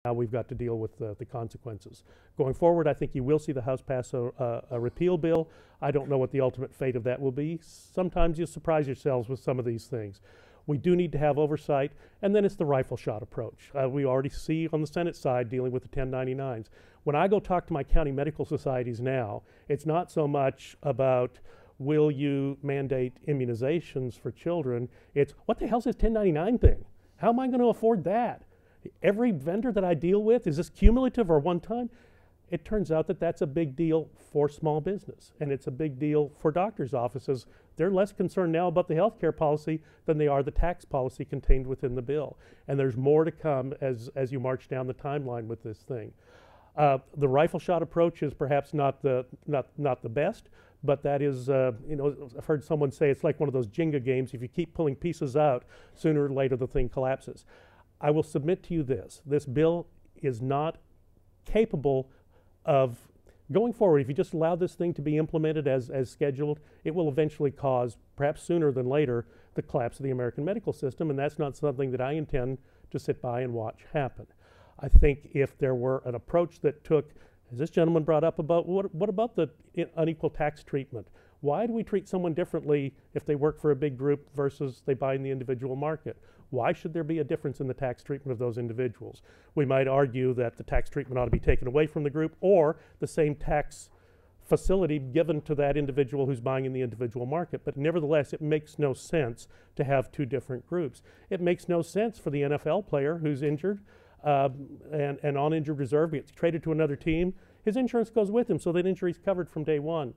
now we've got to deal with the consequences. Going forward, I think you will see the House pass a repeal bill. I don't know what the ultimate fate of that will be. Sometimes you surprise yourselves with some of these things. We do need to have oversight, and then it's the rifle shot approach. We already see on the Senate side dealing with the 1099s. When I go talk to my county medical societies now, it's not so much about will you mandate immunizations for children, it's what the hell's this 1099 thing? How am I going to afford that? Every vendor that I deal with, is this cumulative or one time? It turns out that that's a big deal for small business, and it's a big deal for doctors' offices. They're less concerned now about the healthcare policy than they are the tax policy contained within the bill. And there's more to come as you march down the timeline with this thing. The rifle shot approach is perhaps not the best, but that is, you know, I've heard someone say it's like one of those Jenga games. If you keep pulling pieces out, sooner or later the thing collapses. I will submit to you this bill is not capable of going forward. If you just allow this thing to be implemented as scheduled, it will eventually cause, perhaps sooner than later, the collapse of the American medical system, and that's not something that I intend to sit by and watch happen. I think if there were an approach that took, as this gentleman brought up about, what about the unequal tax treatment? Why do we treat someone differently if they work for a big group versus they buy in the individual market? Why should there be a difference in the tax treatment of those individuals? We might argue that the tax treatment ought to be taken away from the group, or the same tax facility given to that individual who's buying in the individual market. But nevertheless, it makes no sense to have two different groups. It makes no sense for the NFL player who's injured and on injured reserve, gets traded to another team. His insurance goes with him, so that injury's covered from day one.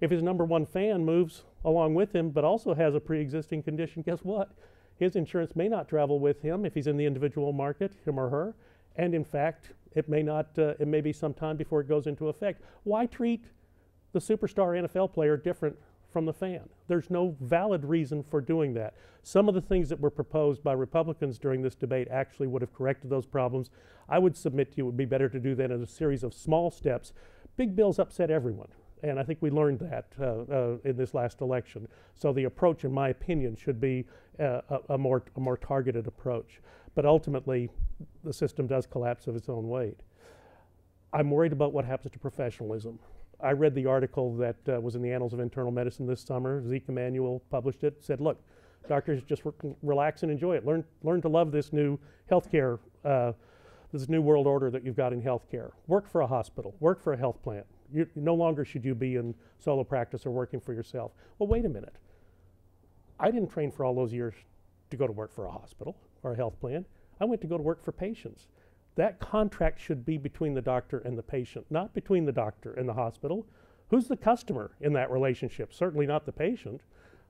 If his number one fan moves along with him but also has a pre-existing condition, guess what? His insurance may not travel with him if he's in the individual market, him or her, and in fact, it may be some time before it goes into effect. Why treat the superstar NFL player different from the fan? There's no valid reason for doing that. Some of the things that were proposed by Republicans during this debate actually would have corrected those problems. I would submit to you it would be better to do that in a series of small steps. Big bills upset everyone. And I think we learned that in this last election. So the approach, in my opinion, should be a more targeted approach. But ultimately, the system does collapse of its own weight. I'm worried about what happens to professionalism. I read the article that was in the Annals of Internal Medicine this summer. Zeke Emanuel published it, said, look, doctors, just relax and enjoy it. Learn to love this new healthcare, this new world order that you've got in healthcare. Work for a hospital, work for a health plan. No longer should you be in solo practice or working for yourself. Well, wait a minute. I didn't train for all those years to go to work for a hospital or a health plan. I went to go to work for patients. That contract should be between the doctor and the patient, not between the doctor and the hospital. Who's the customer in that relationship? Certainly not the patient,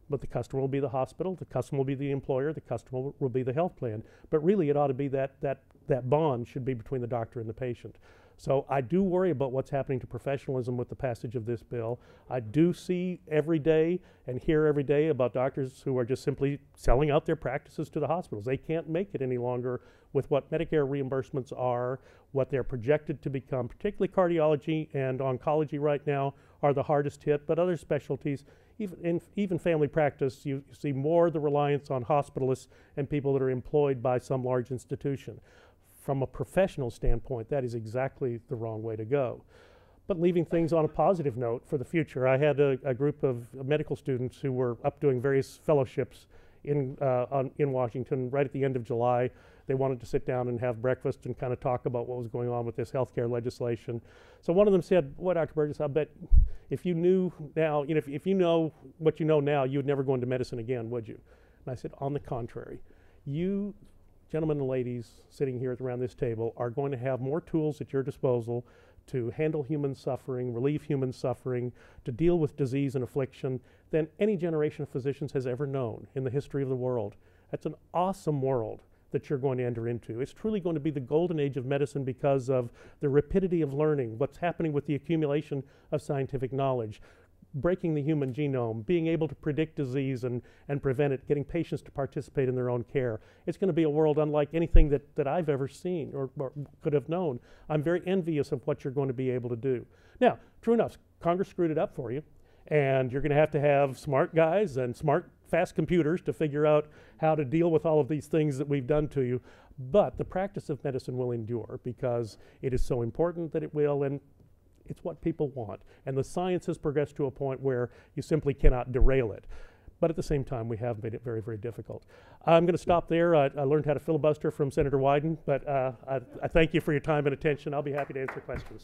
but the customer will be the hospital, the customer will be the employer, the customer will be the health plan. But really it ought to be that bond should be between the doctor and the patient. So I do worry about what's happening to professionalism with the passage of this bill. I do see every day and hear every day about doctors who are just simply selling out their practices to the hospitals. They can't make it any longer with what Medicare reimbursements are, what they're projected to become. Particularly cardiology and oncology right now are the hardest hit, but other specialties, even family practice, you see more the reliance on hospitalists and people that are employed by some large institution. From a professional standpoint, that is exactly the wrong way to go. But leaving things on a positive note for the future, I had a group of medical students who were up doing various fellowships in Washington right at the end of July. They wanted to sit down and have breakfast and kind of talk about what was going on with this healthcare legislation. So one of them said, "Boy, Dr. Burgess, I bet if you knew now, if you know what you know now, you would never go into medicine again, would you?" And I said, on the contrary, you gentlemen and ladies sitting here around this table are going to have more tools at your disposal to handle human suffering, relieve human suffering, to deal with disease and affliction than any generation of physicians has ever known in the history of the world. That's an awesome world that you're going to enter into. It's truly going to be the golden age of medicine because of the rapidity of learning, what's happening with the accumulation of scientific knowledge, breaking the human genome, being able to predict disease and prevent it, getting patients to participate in their own care. It's going to be a world unlike anything that I've ever seen or could have known. I'm very envious of what you're going to be able to do. Now, true enough, Congress screwed it up for you, and you're going to have smart guys and smart, fast computers to figure out how to deal with all of these things that we've done to you. But the practice of medicine will endure because it is so important that it will, and it's what people want. And the science has progressed to a point where you simply cannot derail it. But at the same time, we have made it very, very difficult. I'm going to stop there. I learned how to filibuster from Senator Wyden, but I thank you for your time and attention. I'll be happy to answer questions.